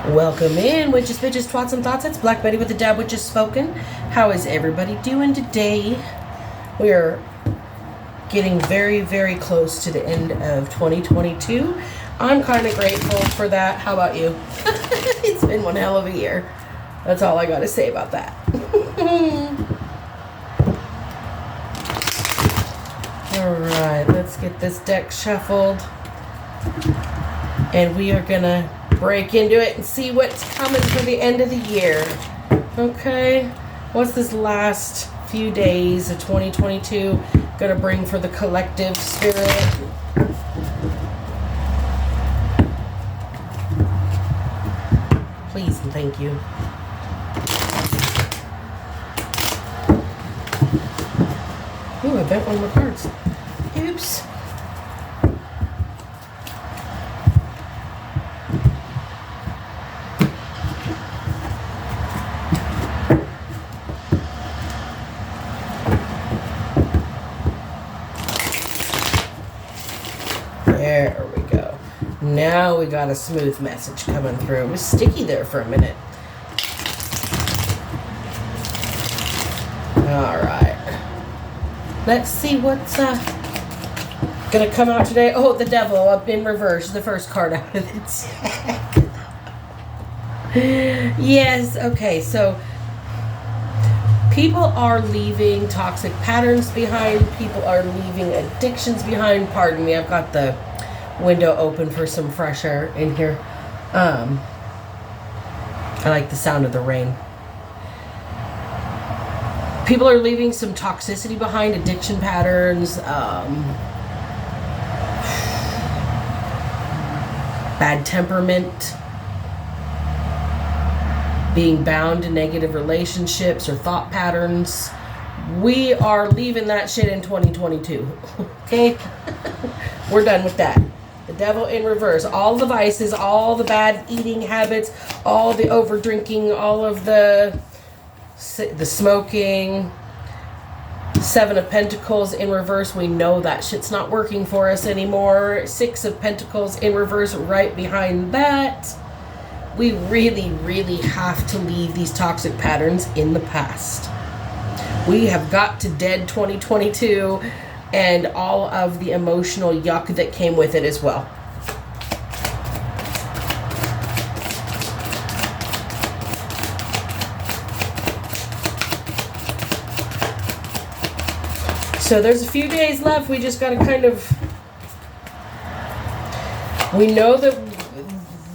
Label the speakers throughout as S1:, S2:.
S1: Welcome in, witches, bitches, twats, and thoughts. It's Black Betty with the Dab Witches Spoken. How is everybody doing today? We are getting very, very close to the end of 2022. I'm kind of grateful for that. How about you? It's been one hell of a year. That's all I got to say about that. All right, let's get this deck shuffled. And we are going to break into it and see what's coming for the end of the year. Okay, what's this last few days of 2022 gonna bring for the collective spirit? Please and thank you. Ooh, I bent one of my cards. Oops. There we go. Now we got a smooth message coming through. It was sticky there for a minute. Alright. Let's see what's gonna come out today. Oh, the devil up in reverse. The first card out of the deck. Yes, okay, so people are leaving toxic patterns behind. People are leaving addictions behind. Pardon me, I've got the window open for some fresh air in here. I like the sound of the rain. People are leaving some toxicity behind, addiction patterns, bad temperament, being bound to negative relationships or thought patterns. We are leaving that shit in 2022. Okay? We're done with that. The devil in reverse. All the vices, all the bad eating habits, all the over drinking, all of the smoking. Seven of Pentacles in reverse. We know that shit's not working for us anymore. Six of Pentacles in reverse right behind that. We really, really have to leave these toxic patterns in the past. We have got to dead 2022 and all of the emotional yuck that came with it as well. So there's a few days left. We just got to kind of... We know that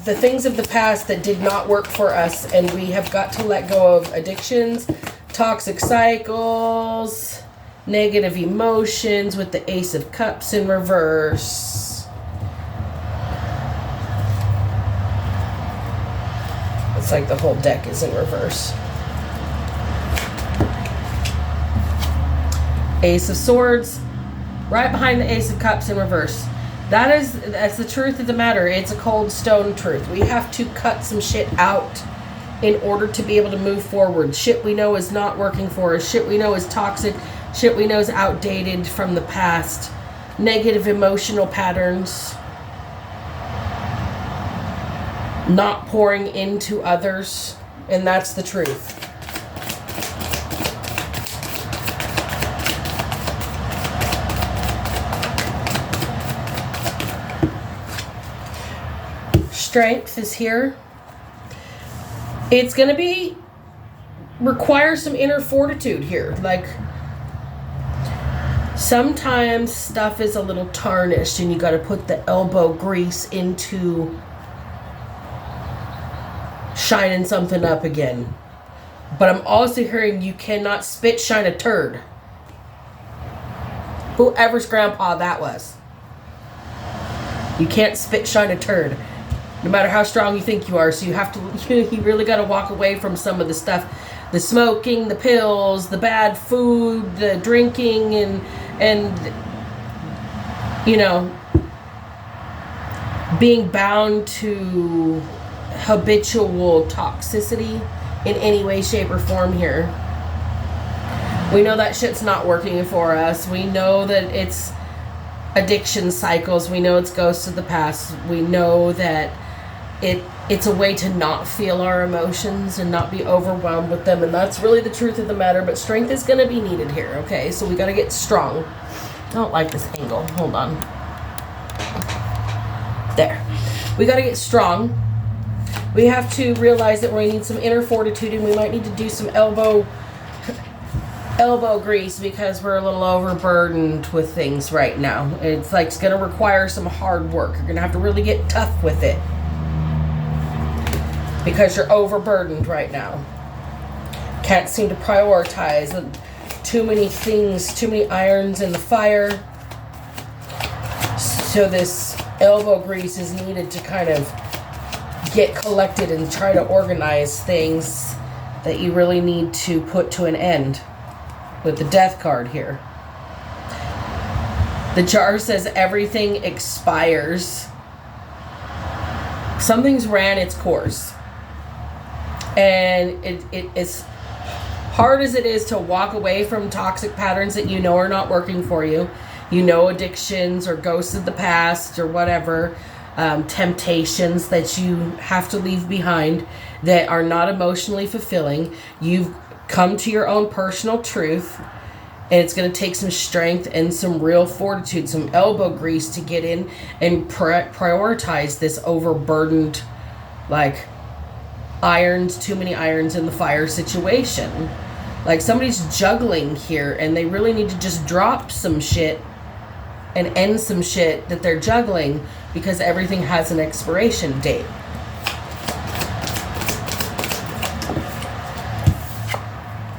S1: the things of the past that did not work for us, and we have got to let go of addictions, toxic cycles, negative emotions with the Ace of Cups in reverse. It's like the whole deck is in reverse. Ace of Swords right behind the Ace of Cups in reverse. That's the truth of the matter. It's a cold stone truth. We have to cut some shit out in order to be able to move forward. Shit we know is not working for us. Shit we know is toxic. Shit we know is outdated from the past. Negative emotional patterns. Not pouring into others. And that's the truth. Strength is here. It's going to require some inner fortitude here. Like, sometimes stuff is a little tarnished and you got to put the elbow grease into shining something up again. But I'm also hearing you cannot spit shine a turd. Whoever's grandpa that was. You can't spit shine a turd. No matter how strong you think you are. So you have to, you really got to walk away from some of the stuff. The smoking, the pills, the bad food, the drinking, and you know, being bound to habitual toxicity in any way, shape, or form here. We know that shit's not working for us. We know that it's addiction cycles. We know it's ghosts of the past. We know that it's a way to not feel our emotions and not be overwhelmed with them, and that's really the truth of the matter. But strength is going to be needed here, okay? So we got to get strong. I don't like this angle. Hold on. There. We got to get strong. We have to realize that we need some inner fortitude, and we might need to do some elbow grease because we're a little overburdened with things right now. It's like it's going to require some hard work. You're going to have to really get tough with it because you're overburdened right now. Can't seem to prioritize. Too many things, too many irons in the fire. So this elbow grease is needed to kind of get collected and try to organize things that you really need to put to an end. With the death card here. The jar says everything expires. Something's ran its course. And it's hard as it is to walk away from toxic patterns that you know are not working for you. You know, addictions or ghosts of the past or whatever. Temptations that you have to leave behind that are not emotionally fulfilling. You've come to your own personal truth, and it's going to take some strength and some real fortitude, some elbow grease to get in and prioritize this overburdened, like too many irons in the fire situation. Like somebody's juggling here and they really need to just drop some shit and end some shit that they're juggling because everything has an expiration date.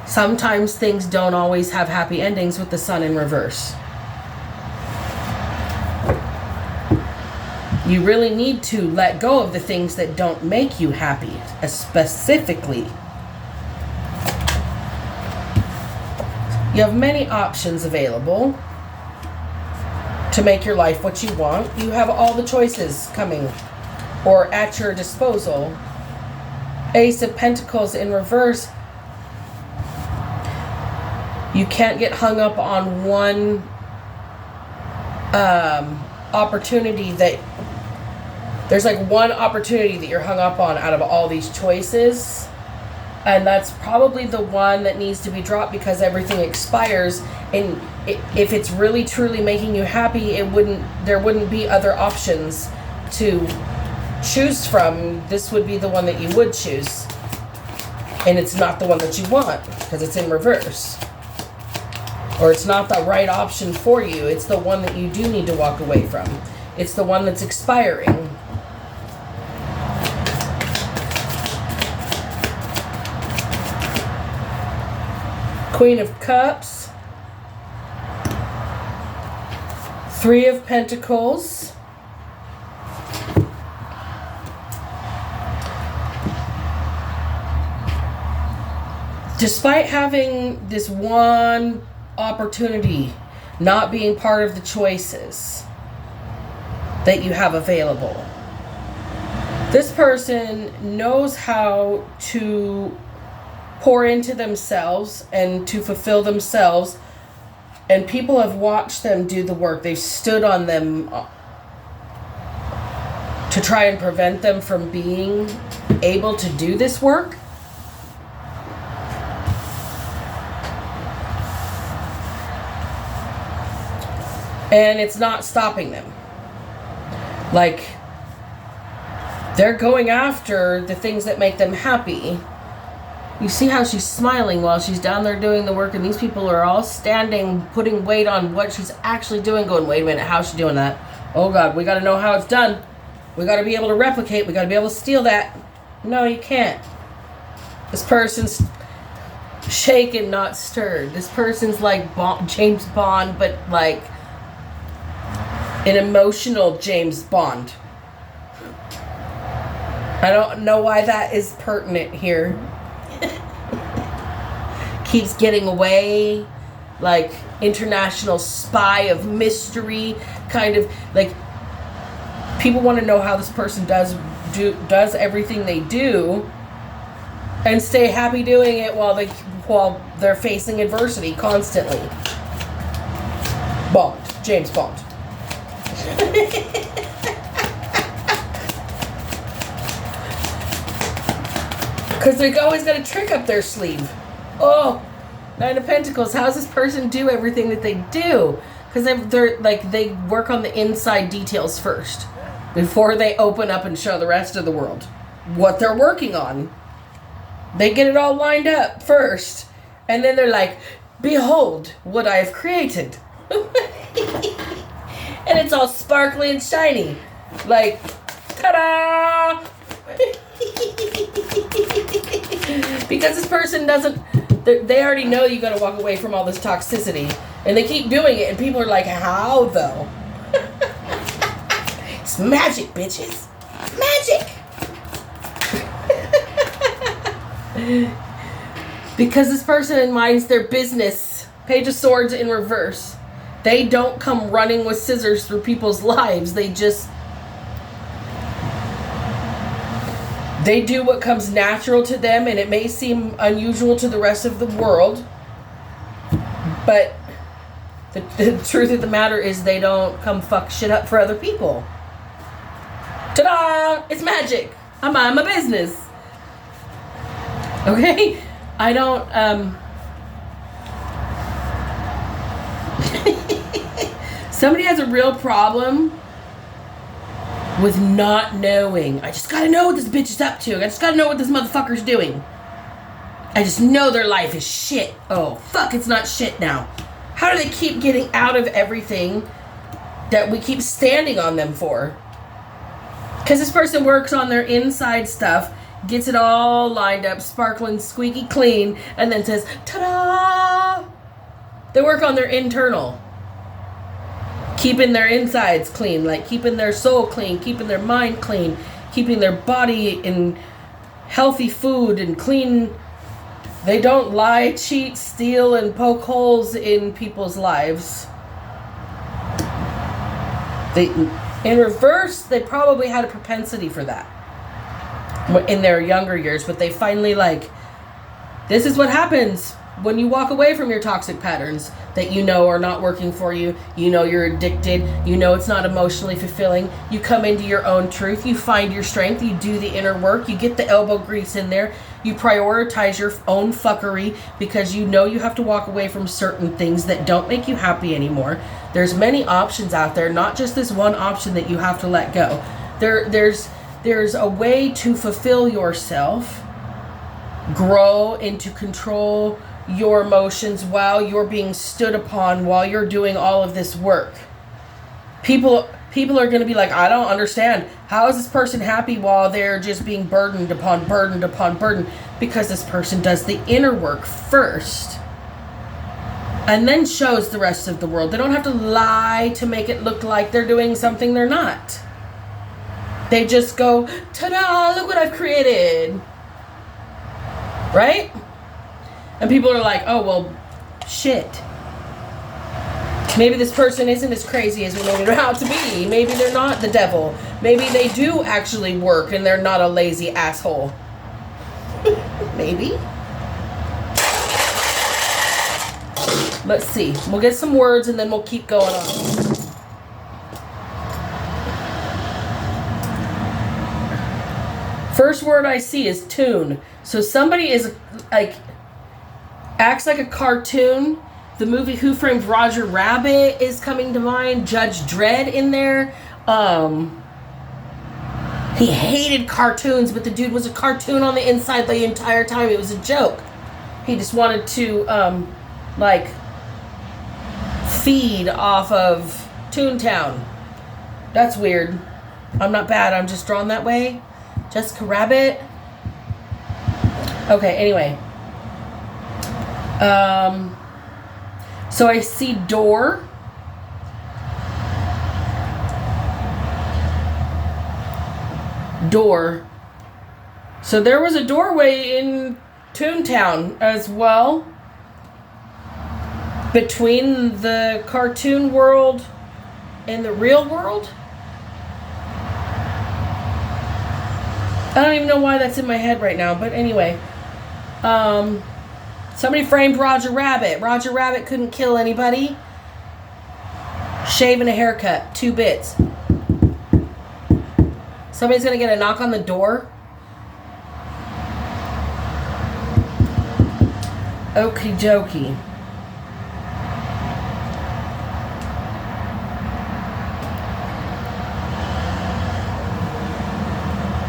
S1: Sometimes things don't always have happy endings with the sun in reverse. You really need to let go of the things that don't make you happy, specifically. You have many options available to make your life what you want. You have all the choices coming or at your disposal. Ace of Pentacles in reverse. You can't get hung up on one opportunity that... There's like one opportunity that you're hung up on out of all these choices. And that's probably the one that needs to be dropped because everything expires. And if it's really truly making you happy, there wouldn't be other options to choose from. This would be the one that you would choose. And it's not the one that you want because it's in reverse. Or it's not the right option for you. It's the one that you do need to walk away from. It's the one that's expiring. Queen of Cups. Three of Pentacles. Despite having this one opportunity, not being part of the choices that you have available, this person knows how to pour into themselves and to fulfill themselves, and people have watched them do the work. They've stood on them to try and prevent them from being able to do this work. And it's not stopping them. Like, they're going after the things that make them happy. You see how she's smiling while she's down there doing the work, and these people are all standing, putting weight on what she's actually doing, going, wait a minute, how's she doing that? Oh God, we gotta know how it's done. We gotta be able to replicate. We gotta be able to steal that. No, you can't. This person's shaken, not stirred. This person's like James Bond, but like an emotional James Bond. I don't know why that is pertinent here. Keeps getting away, like international spy of mystery, kind of like people want to know how this person does everything they do and stay happy doing it while they're facing adversity constantly. Bond, James Bond. Because they always got a trick up their sleeve. Oh, Nine of Pentacles. How does this person do everything that they do? Because they're like, they work on the inside details first before they open up and show the rest of the world what they're working on. They get it all lined up first. And then they're like, behold what I have created. And it's all sparkly and shiny. Like, ta-da! Because this person doesn't, they already know you got to walk away from all this toxicity. And they keep doing it. And people are like, how though? It's magic, bitches. Magic! Because this person minds their business. Page of Swords in reverse. They don't come running with scissors through people's lives. They do what comes natural to them, and it may seem unusual to the rest of the world. But the truth of the matter is they don't come fuck shit up for other people. Ta-da! It's magic. I mind my business. Okay? I don't, somebody has a real problem with not knowing. I just gotta know what this bitch is up to. I just gotta know what this motherfucker's doing. I just know their life is shit. Oh, fuck, it's not shit now. How do they keep getting out of everything that we keep standing on them for? Because this person works on their inside stuff, gets it all lined up, sparkling, squeaky clean, and then says, ta-da! They work on their internal. Keeping their insides clean, like keeping their soul clean, keeping their mind clean, keeping their body in healthy food and clean. They don't lie, cheat, steal, and poke holes in people's lives. In reverse, they probably had a propensity for that in their younger years, but they finally this is what happens when you walk away from your toxic patterns that you know are not working for you. You know you're addicted. You know it's not emotionally fulfilling. You come into your own truth. You find your strength. You do the inner work. You get the elbow grease in there. You prioritize your own fuckery because you know you have to walk away from certain things that don't make you happy anymore. There's many options out there, not just this one option that you have to let go. There's a way to fulfill yourself, grow, and to control your emotions while you're being stood upon, while you're doing all of this work. People are going to be like, I don't understand. How is this person happy while they're just being burdened upon burdened upon burden? Because this person does the inner work first and then shows the rest of the world. They don't have to lie to make it look like they're doing something they're not. They just go, ta-da, look what I've created. Right? And people are like, oh, well, shit. Maybe this person isn't as crazy as we made it out to be. Maybe they're not the devil. Maybe they do actually work and they're not a lazy asshole. Maybe. Let's see. We'll get some words and then we'll keep going on. First word I see is tune. So somebody is acts like a cartoon. The movie Who Framed Roger Rabbit is coming to mind. Judge Dredd in there. He hated cartoons, but the dude was a cartoon on the inside the entire time. It was a joke. He just wanted to feed off of Toontown. That's weird. I'm not bad. I'm just drawn that way. Jessica Rabbit. Okay, anyway. So I see door. Door. So there was a doorway in Toontown as well. Between the cartoon world and the real world. I don't even know why that's in my head right now, but anyway. Somebody framed Roger Rabbit. Roger Rabbit couldn't kill anybody. Shave and a haircut. 2 bits. Somebody's going to get a knock on the door. Okie dokie.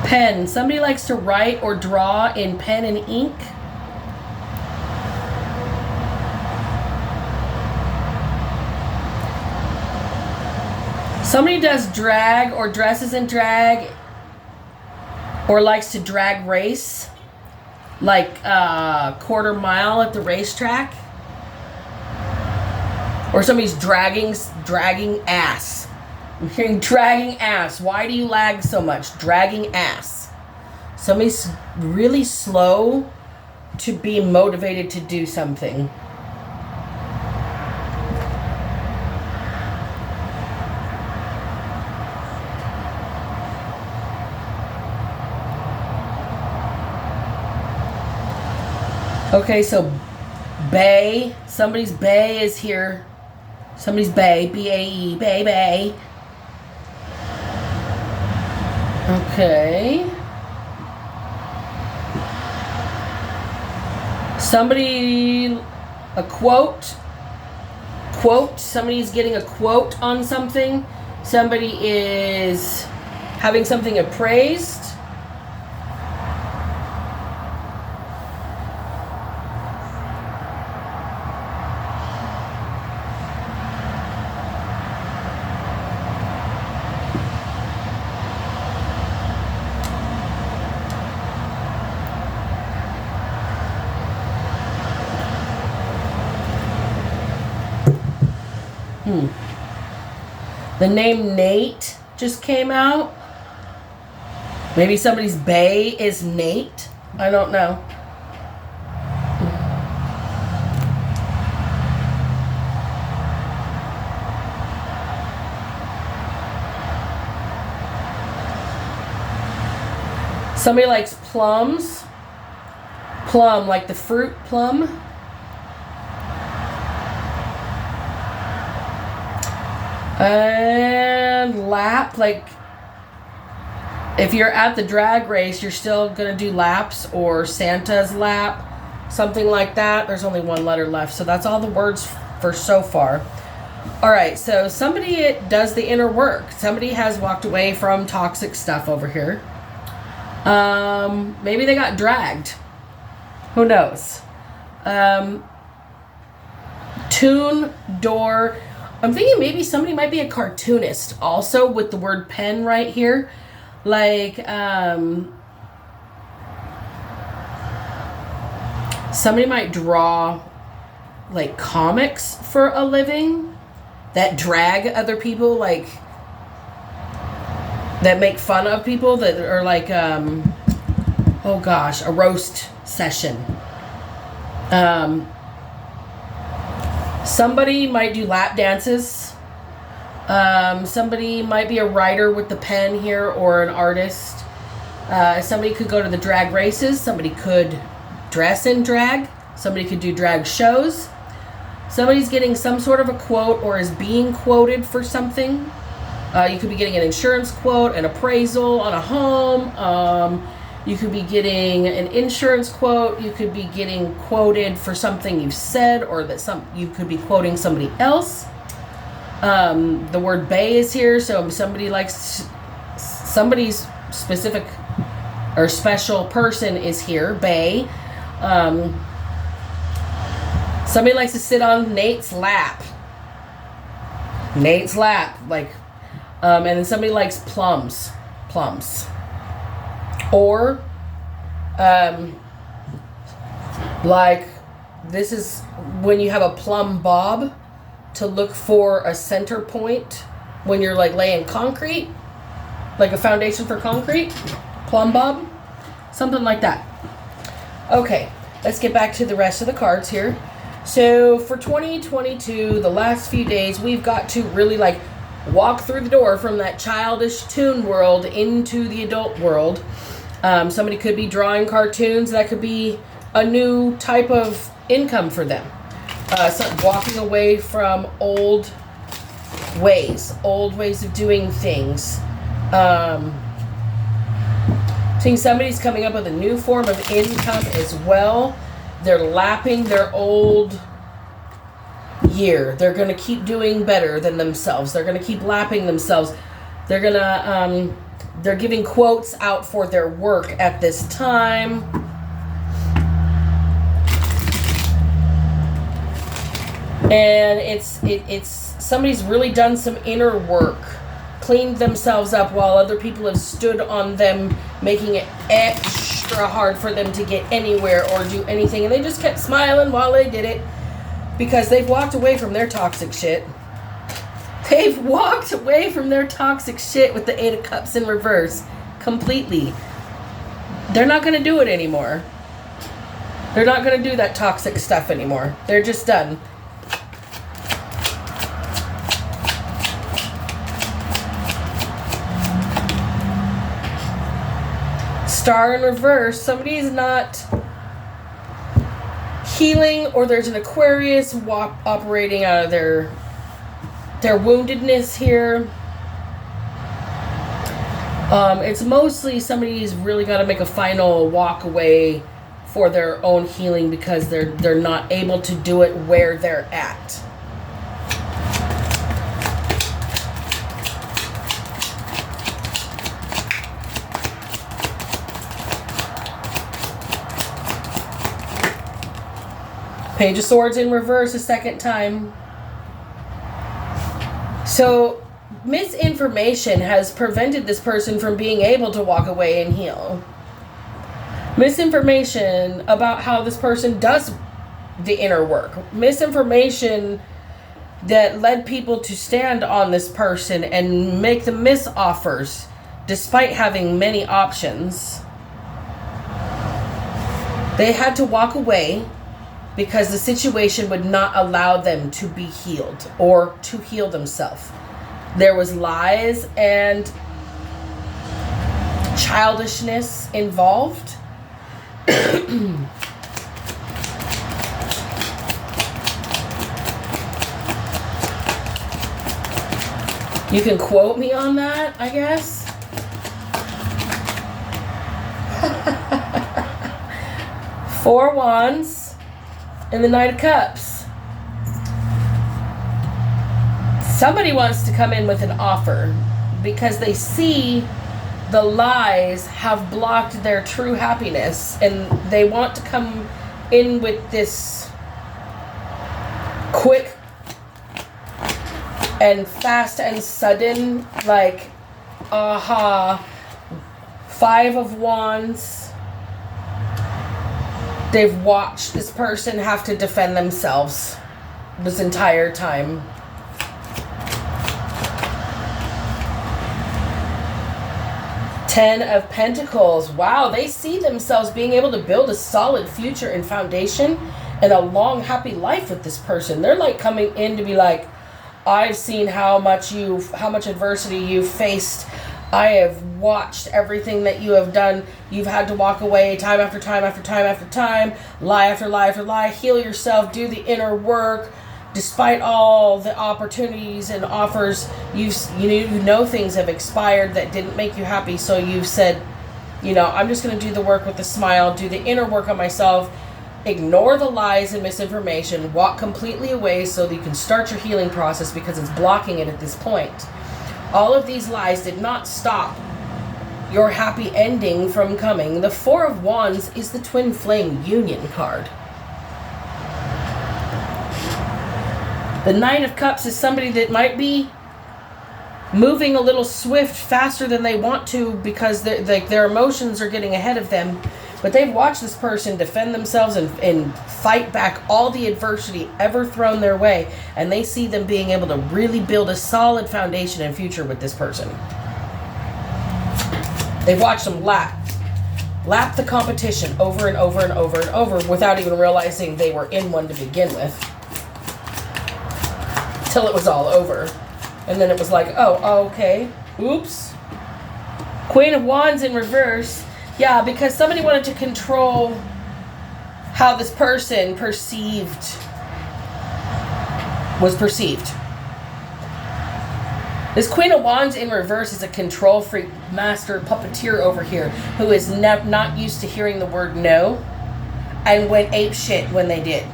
S1: Pen. Somebody likes to write or draw in pen and ink. Somebody does drag or dresses in drag or likes to drag race, like quarter mile at the racetrack. Or somebody's dragging ass. I'm hearing dragging ass. Why do you lag so much? Dragging ass. Somebody's really slow to be motivated to do something. Okay, so bae. Somebody's bae is here. Somebody's bae. B-A-E. Bae. Okay. Somebody, a quote. Somebody's getting a quote on something. Somebody is having something appraised. The name Nate just came out. Maybe somebody's bae is Nate. I don't know. Somebody likes plums. Plum, like the fruit plum. And lap, like if you're at the drag race, you're still gonna do laps or Santa's lap, something like that. There's only one letter left, so that's all the words for so far. All right, so somebody does the inner work. Somebody has walked away from toxic stuff over here. Maybe they got dragged. Who knows? Tune, door. I'm thinking maybe somebody might be a cartoonist also with the word pen right here. Like, somebody might draw like comics for a living that drag other people, like that make fun of people that are like, oh gosh, a roast session. Somebody might do lap dances. Somebody might be a writer with the pen here or an artist. Somebody could go to the drag races. Somebody could dress in drag. Somebody could do drag shows. Somebody's getting some sort of a quote or is being quoted for something. You could be getting an insurance quote, an appraisal on a home. You could be getting an insurance quote. You could be getting quoted for something you've said, or that you could be quoting somebody else. The word bae is here, so somebody likes somebody's specific or special person is here. Bae. Somebody likes to sit on Nate's lap. Nate's lap, like, and then somebody likes plums. Or, like, this is when you have a plumb bob to look for a center point when you're like laying concrete, like a foundation for concrete, plumb bob, something like that. Okay, let's get back to the rest of the cards here. So for 2022, the last few days, we've got to really like walk through the door from that childish toon world into the adult world. Somebody could be drawing cartoons. That could be a new type of income for them. Walking away from old ways of doing things. Seeing somebody's coming up with a new form of income as well. They're lapping their old year. They're going to keep doing better than themselves. They're going to keep lapping themselves. They're going to, they're giving quotes out for their work at this time. And it's somebody's really done some inner work, cleaned themselves up while other people have stood on them, making it extra hard for them to get anywhere or do anything. And they just kept smiling while they did it because they've walked away from their toxic shit. They've walked away from their toxic shit with the 8 of Cups in reverse completely. They're not going to do it anymore. They're not going to do that toxic stuff anymore. They're just done. Star in reverse. Somebody's not healing, or there's an Aquarius operating out of their woundedness here. It's mostly somebody's really got to make a final walk away for their own healing because they're not able to do it where they're at. Page of Swords in reverse a second time. So misinformation has prevented this person from being able to walk away and heal. Misinformation about how this person does the inner work. Misinformation that led people to stand on this person and make them miss offers despite having many options. They had to walk away because the situation would not allow them to be healed or to heal themselves. There was lies and childishness involved. You can quote me on that, I guess. Four Wands and the Knight of Cups. Somebody wants to come in with an offer because they see the lies have blocked their true happiness, and they want to come in with this quick and fast and sudden, like, aha. 5 of Wands. They've watched this person have to defend themselves this entire time. Ten of Pentacles. Wow, they see themselves being able to build a solid future and foundation and a long, happy life with this person. They're like coming in to be like, I've seen how much adversity you've faced. I have watched everything that you have done. You've had to walk away time after time after time after time, lie after lie after lie, heal yourself, do the inner work. Despite all the opportunities and offers, you know things have expired that didn't make you happy. So you've said, I'm just going to do the work with a smile, do the inner work on myself, ignore the lies and misinformation, walk completely away so that you can start your healing process because it's blocking it at this point. All of these lies did not stop your happy ending from coming. The 4 of Wands is the Twin Flame Union card. The Knight of Cups is somebody that might be moving a little faster than they want to because their emotions are getting ahead of them. But they've watched this person defend themselves and fight back all the adversity ever thrown their way. And they see them being able to really build a solid foundation and future with this person. They've watched them lap the competition over and over and over and over without even realizing they were in one to begin with. Till it was all over. And then it was like, oh, okay. Oops. Queen of Wands in reverse. Yeah, because somebody wanted to control how this person was perceived. This Queen of Wands in reverse is a control freak, master puppeteer over here who is not used to hearing the word no. and went ape shit when they did.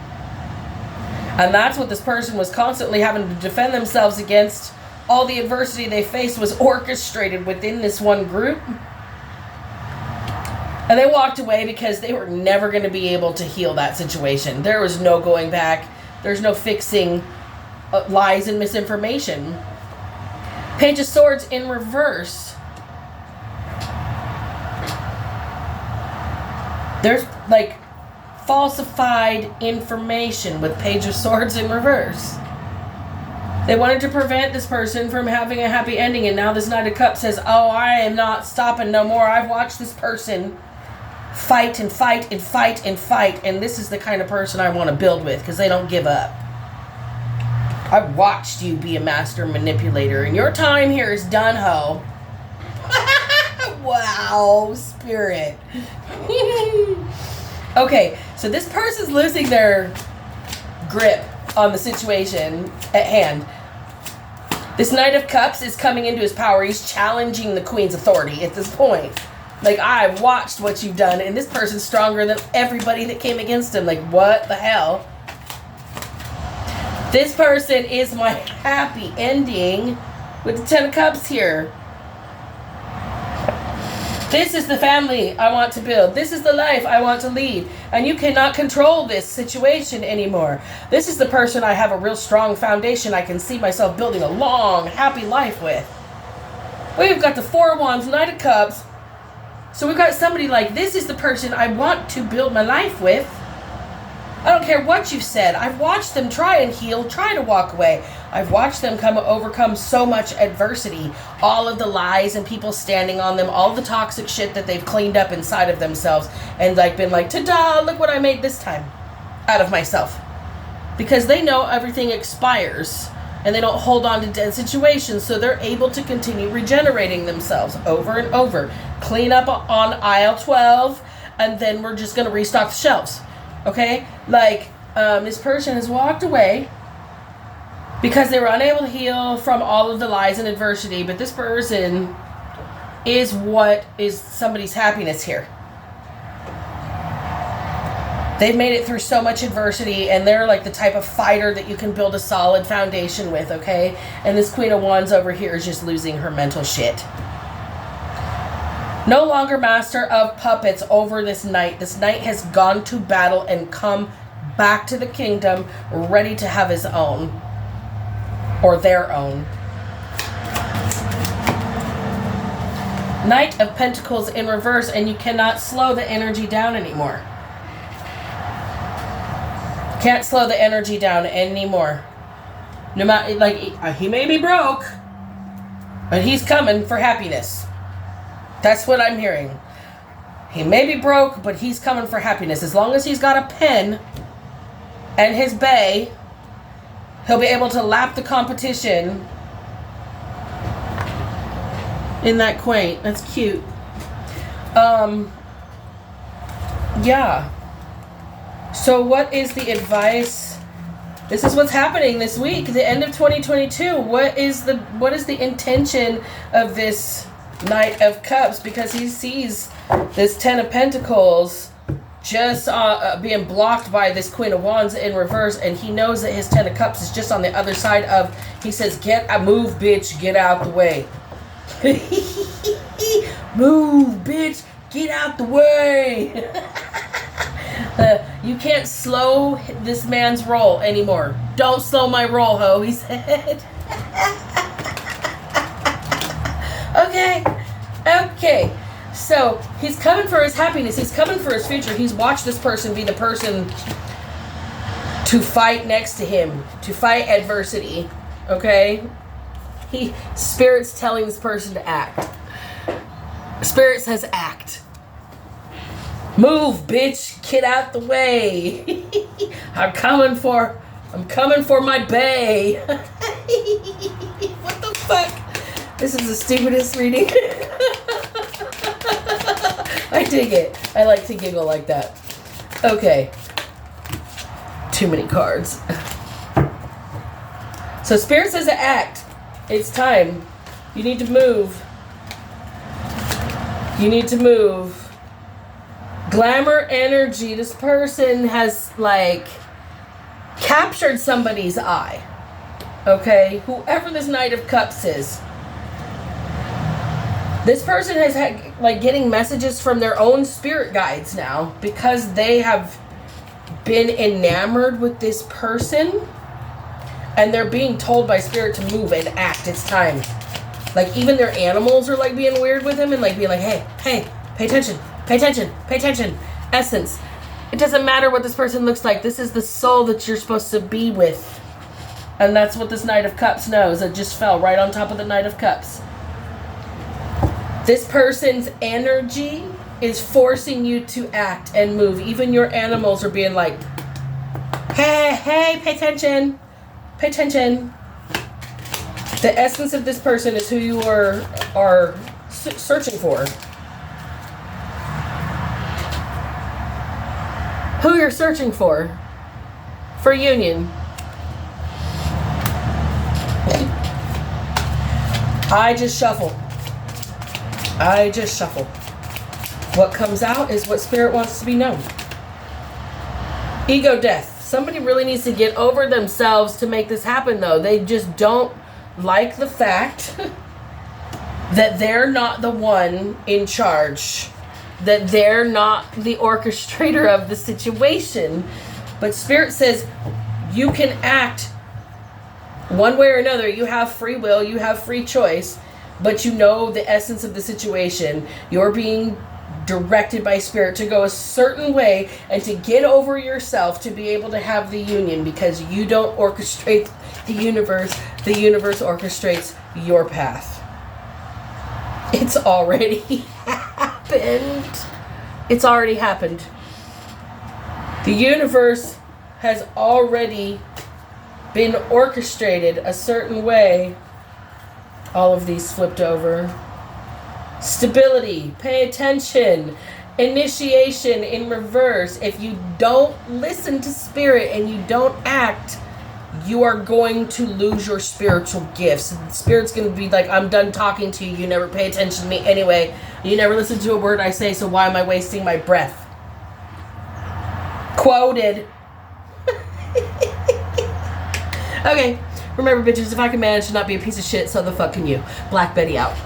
S1: And that's what this person was constantly having to defend themselves against. All the adversity they faced was orchestrated within this one group. And they walked away because they were never going to be able to heal that situation. There was no going back. There's no fixing lies and misinformation. Page of Swords in reverse. There's like falsified information with Page of Swords in reverse. They wanted to prevent this person from having a happy ending, and now this Knight of Cups says, oh, I am not stopping no more. I've watched this person fight and fight and fight and fight, and this is the kind of person I want to build with because they don't give up. I've watched you be a master manipulator, and your time here is done, ho. Wow, Spirit. Okay, so this person's losing their grip on the situation at hand. This Knight of Cups is coming into his power. He's challenging the Queen's authority at this point. Like, I've watched what you've done, and this person's stronger than everybody that came against him. Like, what the hell? This person is my happy ending with the Ten of Cups here. This is the family I want to build. This is the life I want to lead. And you cannot control this situation anymore. This is the person I have a real strong foundation I can see myself building a long, happy life with. We've got the Four of Wands, Knight of Cups. So we've got somebody like, this is the person I want to build my life with. I don't care what you've said. I've watched them try and heal, try to walk away. I've watched them overcome so much adversity. All of the lies and people standing on them, all the toxic shit that they've cleaned up inside of themselves and like been like, ta-da, look what I made this time out of myself. Because they know everything expires and they don't hold on to dead situations, so they're able to continue regenerating themselves over and over. Clean up on aisle 12, and then we're just going to restock the shelves. Okay? Like, this person has walked away because they were unable to heal from all of the lies and adversity, but this person is what is somebody's happiness here. They've made it through so much adversity, and they're like the type of fighter that you can build a solid foundation with, okay? And this Queen of Wands over here is just losing her mental shit. No longer master of puppets over this knight. This knight has gone to battle and come back to the kingdom ready to have his own. Or their own. Knight of Pentacles in reverse, and you cannot slow the energy down anymore. Can't slow the energy down anymore. No matter, like, he may be broke, but he's coming for happiness. That's what I'm hearing. He may be broke, but he's coming for happiness. As long as he's got a pen and his bay, he'll be able to lap the competition. Isn't that quaint? That's cute. Yeah. So what is the advice? This is what's happening this week, the end of 2022. What is the intention of this Knight of Cups? Because he sees this Ten of Pentacles just being blocked by this Queen of Wands in reverse, and he knows that his Ten of Cups is just on the other side of, he says, move, bitch, get out the way. Move, bitch, get out the way. You can't slow this man's roll anymore. Don't slow my roll, ho, he said. Okay. So he's coming for his happiness. He's coming for his future. He's watched this person be the person to fight next to him, to fight adversity. Okay? Spirit's telling this person to act. Spirit says act. Move, bitch. Get out the way. I'm coming for my bae. What the fuck? This is the stupidest reading. I dig it. I like to giggle like that. Okay. Too many cards. So Spirit says to act. It's time. You need to move. You need to move. Glamour energy. This person has, like, captured somebody's eye. Okay? Whoever this Knight of Cups is. This person has had, like, getting messages from their own spirit guides now because they have been enamored with this person, and they're being told by spirit to move and act. It's time. Like, even their animals are, like, being weird with them and, like, being like, hey, pay attention, pay attention, pay attention. Essence. It doesn't matter what this person looks like. This is the soul that you're supposed to be with. And that's what this Knight of Cups knows. It just fell right on top of the Knight of Cups. This person's energy is forcing you to act and move. Even your animals are being like, hey, pay attention. Pay attention. The essence of this person is who you are searching for. Who you're searching for union. I just shuffle. What comes out is what spirit wants to be known. Ego death. Somebody really needs to get over themselves to make this happen, though. They just don't like the fact that they're not the one in charge. That they're not the orchestrator of the situation. But spirit says you can act one way or another. You have free will. You have free choice. But you know the essence of the situation. You're being directed by spirit to go a certain way and to get over yourself to be able to have the union, because you don't orchestrate the universe. The universe orchestrates your path. It's already happened. It's already happened. The universe has already been orchestrated a certain way. All of these flipped over. Stability. Pay attention. Initiation in reverse. If you don't listen to spirit and you don't act, you are going to lose your spiritual gifts. Spirit's going to be like, I'm done talking to you. You never pay attention to me anyway. You never listen to a word I say, so why am I wasting my breath? Quoted. Okay. Remember, bitches, if I can manage to not be a piece of shit, so the fuck can you. Black Betty out.